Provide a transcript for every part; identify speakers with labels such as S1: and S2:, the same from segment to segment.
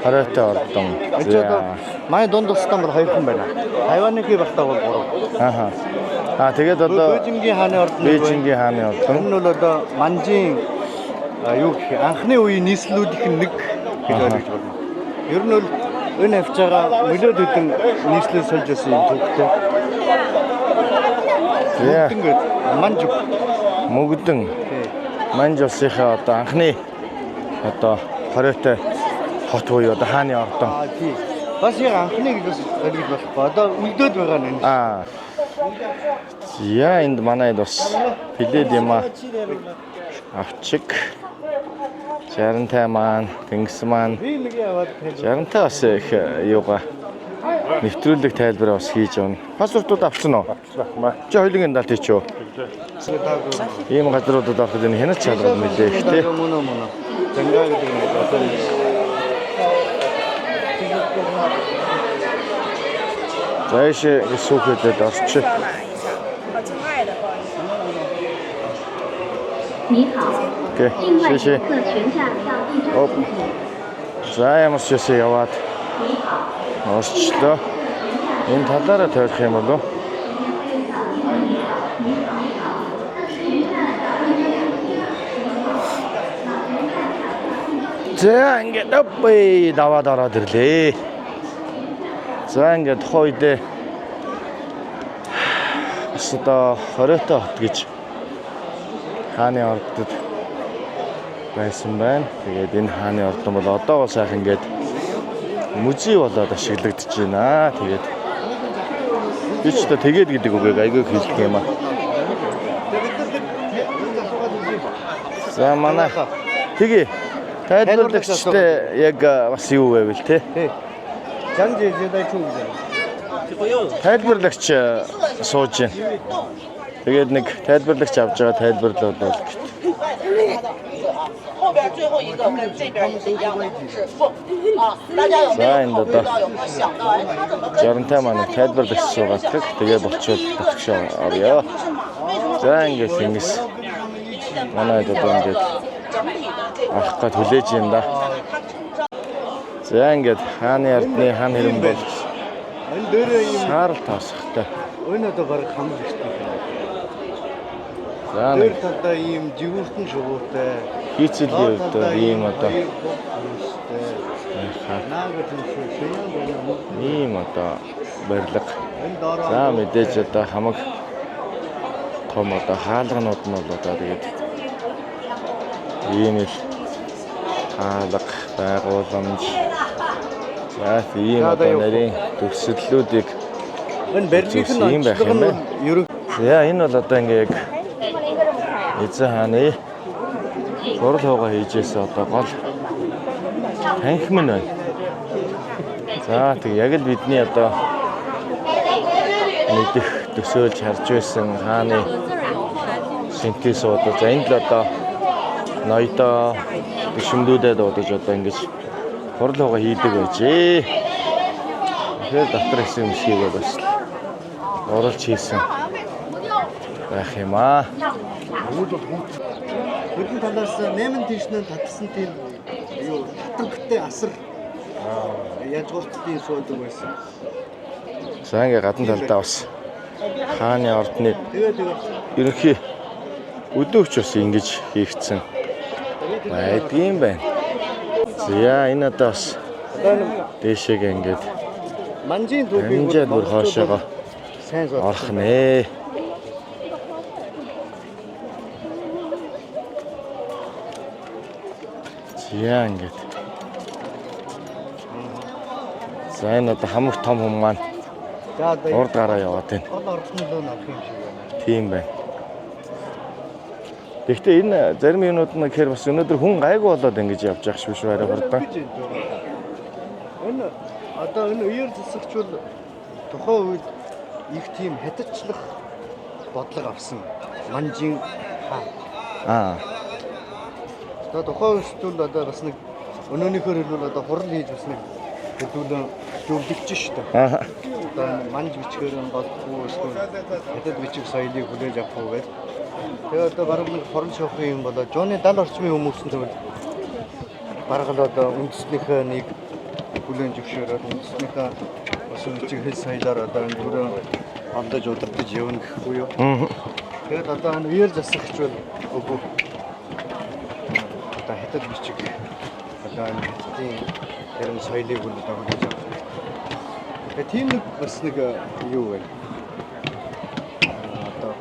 S1: Хараатай ордон.
S2: Манай дунд тустай бол 2 хүн байна. Тайваны хий багтаа бол 3.
S1: Ааха. Тэгээд одоо
S2: Бээжингийн хааны ордон.
S1: Бээжингийн хааны ордон.
S2: Энэ бол одоо манжийн юу гэх анхны үеийн нийслэлүүдийнх нь нэг гэж ойлгож байна. Ер нь бол энэ авч байгаа мөлөөд хэдэн нийслэл сольж байсан юм төвхтэй. Ингээд манж
S1: мөгдөн манж усынхаа одоо анхны одоо хоройтой хот буюу одоо хааны ордон.
S2: Тий. Бас яг анхныг бас ойлгож болохгүй. Одоо үлдөөд байгаа нь.
S1: Яа энд манай бас хилээд юм авчиг. Жарантай маань, тэнгис маань. Жарантай бас их юугаа нэвтрүүлэг тайлбараа бас хийж явна. Паспортууд авсан уу?
S2: Авсан.
S1: Чи хоёулын далд хийчихв. Ийм газруудад авахд энэ хянаж чадвар мэдээ их тий.
S2: Мөн. Зангаа гэдэг нь одоо
S1: Зайшээ сүүхэдэд орчих.
S3: 你好，另外一侧全站向地中海。
S1: За ямар ч юм яваад орчлоо. Энэ талаараа тойрох юм болов уу? За ингээд өвөө даваад ороод ирлээ. За ингээд хойдээ одоо хоройтой хот гэж хааны ордод байсан байна. Тэгээд энэ хааны ордон бол одоо бол сайхан ингээд музей болоод ашиглагдаж байна. Тэгээд би ч одоо тэгээд гэдэг үгийг айгүй хэлдэг юм аа. За манай тэгээ тайлбарлагчтай яг бас юу байвал те?
S2: Жанж ядай чүү гэж.
S1: Тайлбарлагч сууж байна. Тэгээд нэг тайлбарлагч авч байгаа тайлбарлал бол
S4: 后边最后一个跟这边也是一样的，是凤啊，大家有没有考虑到有没有想到？哎，他怎么跟？
S1: Жарантай маань тайлбарлагч суугаад тэгээ болчихвол татгшаа орё. За ингээд тэнгис манай одоо ингээд авах гэж хүлээж юм да. За ингээд хааны ардны хан хэрэм бол
S2: Энэ дээрээ юм
S1: саарл таасахтай.
S2: энэ одоо баг хамаг ихтэй.
S1: За нэг
S2: одоо ийм жигүүртэн шугуутай.
S1: хийцэлийн үед ийм одоо ийм одоо барилга. За мэдээж одоо хамаг том одоо хаалганууд нь бол одоо тэгээд ийм л хаалга байгууламж. За ийм одоо нарийн төвсөллүүдийг
S2: энэ барилгын
S1: ийм байх юм байна. Яа энэ бол одоо ингээ яг эзэн хааны гурал хуугаа хийжээс одоо гол танхим нь байна. За тэг яг л бидний одоо мэдих төсөөлж харж байсан хааны синтез одоо за энд л одоо ноёдоо шимдүүдэд удаж одоо ингэж гурал хуугаа хийдэг байжээ. Тэгэхээр дотор хэсэг мөсгийг бас оруулж хийсэн байх юм аа.
S2: Бидний талаас 8 тийшнээ татсан тийм юу татангтай асар язгууртын суудаг байсан.
S1: За ингээ гадна талдаа бас хааны ордны ерөнхий өдөөч бас ингэж хийгдсэн байдгийм байна. За энэ одоо бас дээшээгээ ингээд
S2: манжийн түүхийг
S1: амжаад бүр хоошоогоо
S2: сайн
S1: орох нэ. За ингээд. За энэ одоо хамаг том хүн маань
S2: За одоо
S1: урд гараа яваад байна.
S2: гол ордны лөө авах юм шиг байна.
S1: Тийм байна. Гэхдээ энэ зарим юмуд нь гэхээр бас өнөөдөр хүн гайгүй болоод ингэж явж явах шиг биш арай хурдан.
S2: Энэ одоо энэ үеэр засагчвал тухайн үед их тийм хятадчлах бодлого авсан. Манжин
S1: Аа.
S2: одоо тухайн үед одоо бас нэг өнөөнийхөр хэлбэл одоо хурал хийж бас нэг хэдүүлэн зөвлөгч шүү дээ.
S1: Аа.
S2: Одоо манж бичгээр голдгүй эсвэл хятад бичиг соёлыг хүлээж авах уу гэж. Тэгээ одоо бараг нэг хорон шохын юм болоо Жооны 70 орчмын хүмүүс нь зөвхөн бараг л одоо үндэснийхээ нэг хүлээн зөвшөөрөөд үндэснийхээ бас бичиг хэл соёлоор одоо энэ түрүү ондож удирдах явна гэхгүй юу. Тэгээд одоо энэ үеэр засагчвал үгүй. Одоо хятад бичиг одоо энэ хятадын тэрэн соёлыг бол одоо хүлээж авах. Тэгээд тийм нэг бас нэг юу вэ? Одоо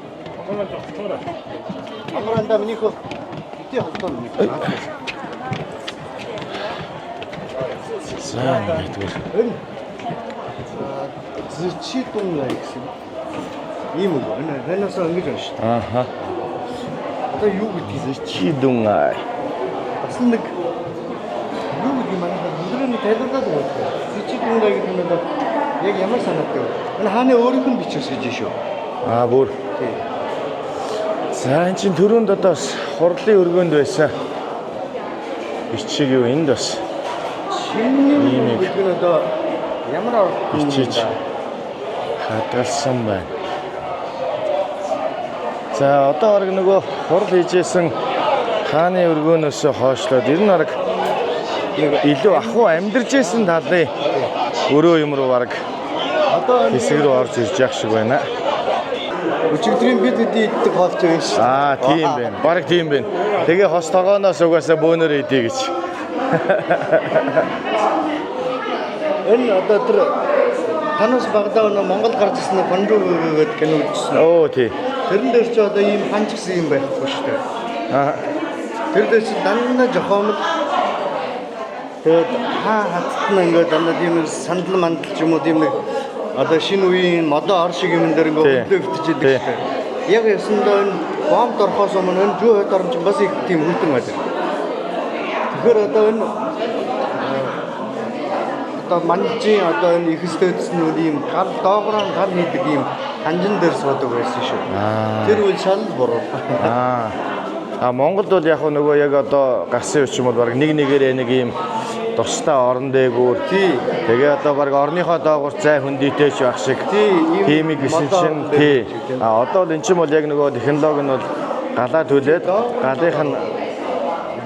S2: Амранда минийхөө бити холтоо нэг.
S1: За нэгдүгээр.
S2: Энэ зэчидун гэсэн ийм үг байна. Ханаас ингэж байна шүү дээ.
S1: Ааха.
S2: Одоо юу гэдгийг
S1: Зичидун аа.
S2: бас нэг юу гэдэг маань өдрөний тайлбарлаад байна. Зэчидун гэдэг нь одоо яг ямар санаатай вэ? Энэ хааны өөрийнх нь бичээс гэж шүү.
S1: Аа бүр.
S2: Тийм.
S1: За энэ чинь түрүүнд одоо бас хурлын өргөнд байсан. Бичиг юу энд бас
S2: Шинийн үг нь одоо ямар
S1: бичиж хадгалсан байна. За одоо орог нөгөө хурал хийжсэн хааны өргөнөөс хойшлоод ер нь арга илүү ахуй амьдарч исэн талын өрөө юм руу бараг
S2: одоо
S1: хэсэг рүү орж ирж явах шиг байна.
S2: өчигдрийн бид хэдий иддэг хоолч байна шүү.
S1: Аа тийм байна. Бараг тийм байна. Тэгээ хос тогооноос угаасаа бөөнөр идэ гэж.
S2: Энэ одоо тэр танаас багадаа нэг Монгол гарч ирсэн Хонжуу гэдэг кино үзсэн.
S1: Оо тий.
S2: Тэрэн дээр ч одоо ийм ханч гэсэн юм байхгүй шүү дээ.
S1: Аа
S2: Тэр дээр чи дандаа жохомл тэгээд хатна ингээд дандаа тийм сандал мандал ч юм уу тийм нэг одоо шинэ үеийн модоо ор шиг юм дээр ингээд өвдөж идэг шүү дээ. Яг ясандаа энэ бомб орохоос өмнө энэ зүү хойд орн ч бас их тийм хүлдэн байдаг. Тэгэхээр одоо энэ одоо манжийн одоо энэ ихсдээдсэн ийм гал доогроо гал хийдэг ийм ханжин дээр суудаг байсан шүү. Тэр үл шал буруу.
S1: А Монголд бол яг нөгөө яг одоо гарсан юм бол баг нэг нэгээрээ нэг ийм тустай орон дээгүүр тий. Тэгээ одоо баг орныхоо доогуур зай хөндийтэйч байх шиг тийм гэсэн чинь тий. А одоо л эн чинь бол яг нөгөө технологи нь бол галаа төлөөд галынх нь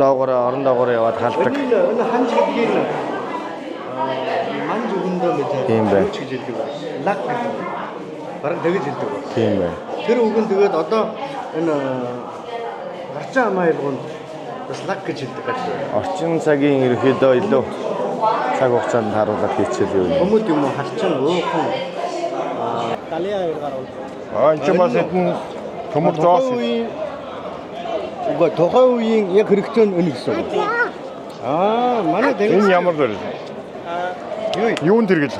S1: доогуур орон доогуур яваад халдаг.
S2: Энэ ханж гэдгийг манж өгөндөө гэж
S1: Тийм байна.
S2: гэж хэлдэг. Лаг гэдэг. Бараг тэгж хэлдэг.
S1: Тийм байна.
S2: Тэр үг нь тэгээд одоо энэ гарчаа амайлгонд бас лаг гэж хэлдэг гэдэг.
S1: Орчин цагийн ерөөхдөө илүү цаг хугацаанд харуулаад хийчихэл юу юм.
S2: Хүмүүс юм уу харчин уухан
S5: Энд чинь бас эдэн төмөр зоос.
S2: Уга тухайн үеийн яг хэрэгцээ нь энэ гэсэн. Манай
S5: Энэ ямар вэ? Юунд тэргэл?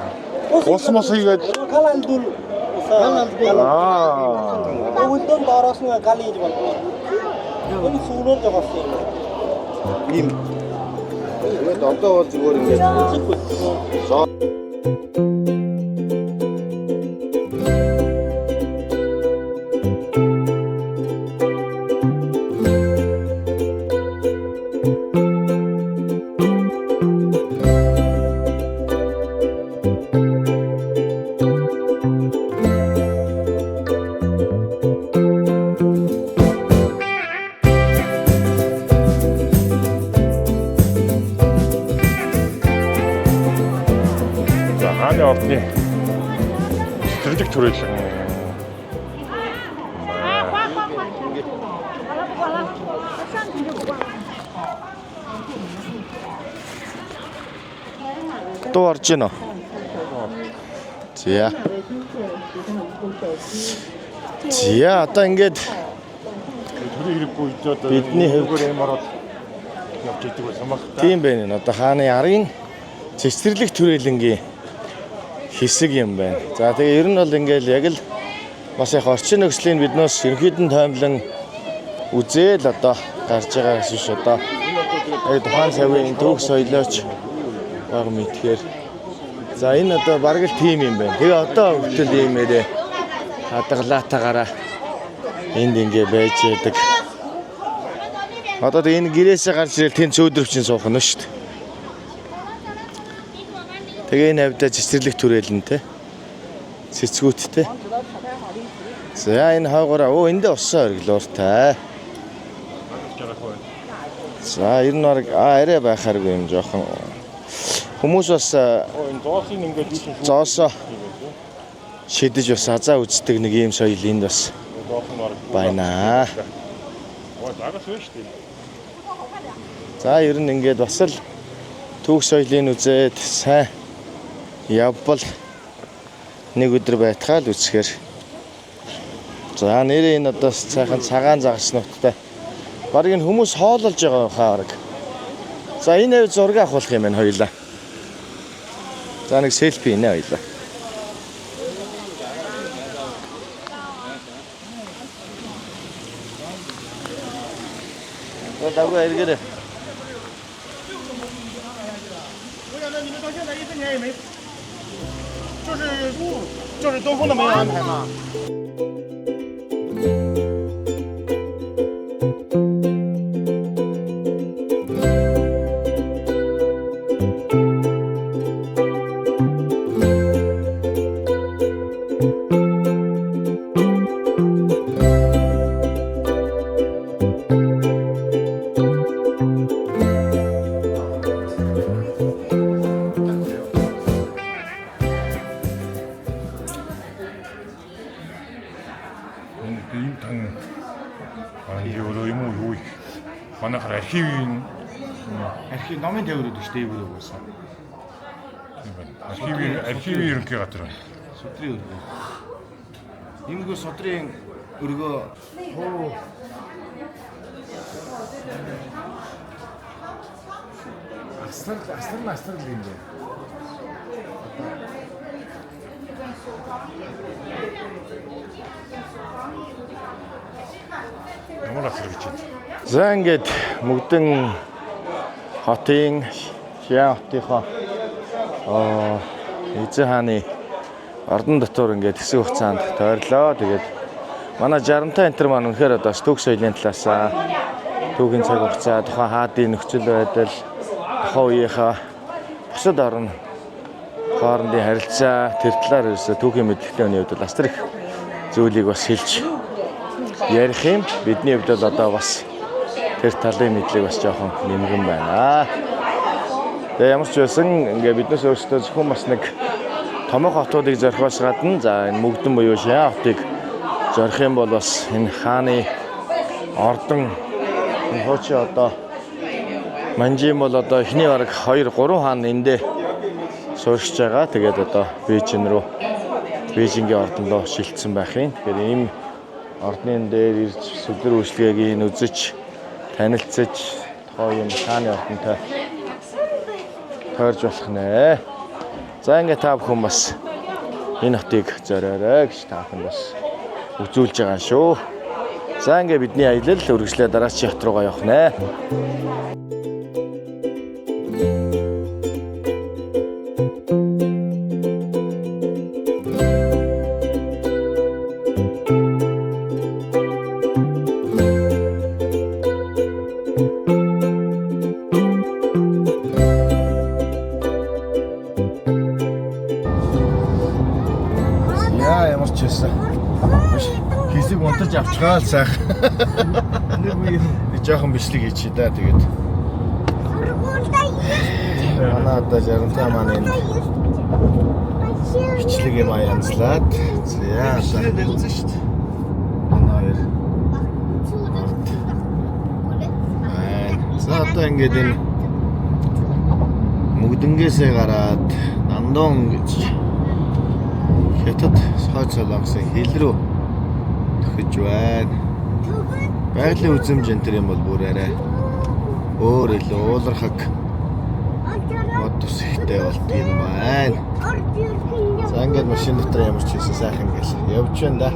S5: Ус мос хийгээд
S6: Каландул Өвөлдөн доороос нь гал хийж болдог. Энэ сүүрээр жагсан юм.
S2: ийм
S1: Тэгээд одоо бол зүгээр ингээд
S5: хааны ордны цэцэрлэг төрөлн
S1: дуу орж гинэ. За. За одоо ингээд
S5: төрийн хэрэггүй одоо
S1: бидний хувьд
S5: юм ороод явж идэг байсан баг.
S1: тийм байна. Одоо хааны арын цэцэрлэг төрөлнгийн хэсэг юм байна. За тэгээ ер нь бол ингээл яг л бас их орчин нөхцөлийг биднээс ерөнхийдөө таймлан үзээл одоо гарч байгаа гэсэн ш одоо тухайн савын төгс соёлооч баг мэдхээр за энэ одоо бараг л тим юм байна. Тэгээ одоо хүртэл иймээрээ хадгалаатаагаараа энд ингээ байж яадаг. Одоо энэ гэрээсээ гарч ирэл тэн цөөдрөвчин суух нь шүү дээ. Тэгээ энэ хавьдаа цэцэрлэг түрээлэн те. Цэцгүүттэй. За энэ хаагаараа эндээ уссаа орглоор та. За ер нь арай байхааргүй юм жоохон. Хүмүүс бас
S5: Энэ зоосын ингээд
S1: зоосоо шидэж бас азаа үздэг нэг ийм соёл энд бас байна.
S5: Загас байна шүү дээ.
S1: За ер нь ингээд бас л түүх соёлын үзээд сайн явбал нэг өдөр байтгаал үзэхээр за нэрээ энэ одоо сайхан цагаан загас нуттай барыг энэ хүмүүс хоололж байгаа хаараг. За энэ хэв зураг авах юм байна хоёлаа. За нэг селфи нэ хоёлаа. Дагуу эргээрээ.
S5: 就是东风的没有安排吗？ Манайхаар архивын
S1: Архив номын тээврүүд шүү дээ юу гэсэн.
S5: архивын ерөнхий газар байна.
S1: Судрын өргөө. Иймгүй судрын өргөө Астар юм бэ.
S5: Ямар асар гэж байна.
S1: За ингээд Мөгдөн хотын Шиан хотынхоо Эзэн хааны ордон дотор ингээд хэсэг хугацаанд тойрлоо. Тэгээд манай 60-та энтер маань үнэхээр одоо түүх соёлын талаас түүхийн цаг хугацаа, тухайн хаадын нөхцөл байдал, тухайн үеийнхаа бусад орн хоорондын харилцаа тэр талаар ерөөсөө түүхийн мэдлэгтэй хувьд бас тэр их зүйлийг бас хэлж ярих юм. Бидний хувьд бол одоо бас тэр талын мэдлэг бас жоохон нэмгэн байна. Тэгээ ямар ч байсан ингээ биднээс өөрсдөө зөвхөн бас нэг томоохон хотуудыг зорихоос гадна за энэ Мөгдөн буюу Шиан хотыг зорих юм бол бас энэ хааны ордон энэ хуучин одоо Манжин бол одоо эхний бараг 2 3 хаан эндээ суурьшиж байгаа. Тэгээд одоо Бээжингийн ордон руу шилжсэн байх юм. Тэгэхээр ийм ордны дээр ирж сүлэр үйлчлэгийг үзэж танилцаж тухайн юм хааны ордонтой тойрж болох нэ. За ингээ та бүхэн бас энэ хотыг зориорой гэж та бүхэн бас үзүүлж байгаа шүү. За ингээ бидний аялал үргэлжлээ дараачийн хот руугаа явах нэ. Ямар ч байсан. Хэсэг унтаж авчгаал сайхан. Нэг үе жоохон бичлэг хийчихээ да тэгээд. Манай одоо 60-та маань энэ бичлэг юм янзлаад. За үзсэн шүү дээ. Манай за одоо ингээд энэ Мөгдөнгөөсөө гараад Нандон гэж Хятад сойц солонгосын хил рүү төхөж байна. Байгалийн үзмж энэ төр юм бол бүр арай өөр илүү уулархаг. тус ихтэй болд юм байна. За ингээд машин дотор ямар ч хийсэн сайхан ингээл явж байна да.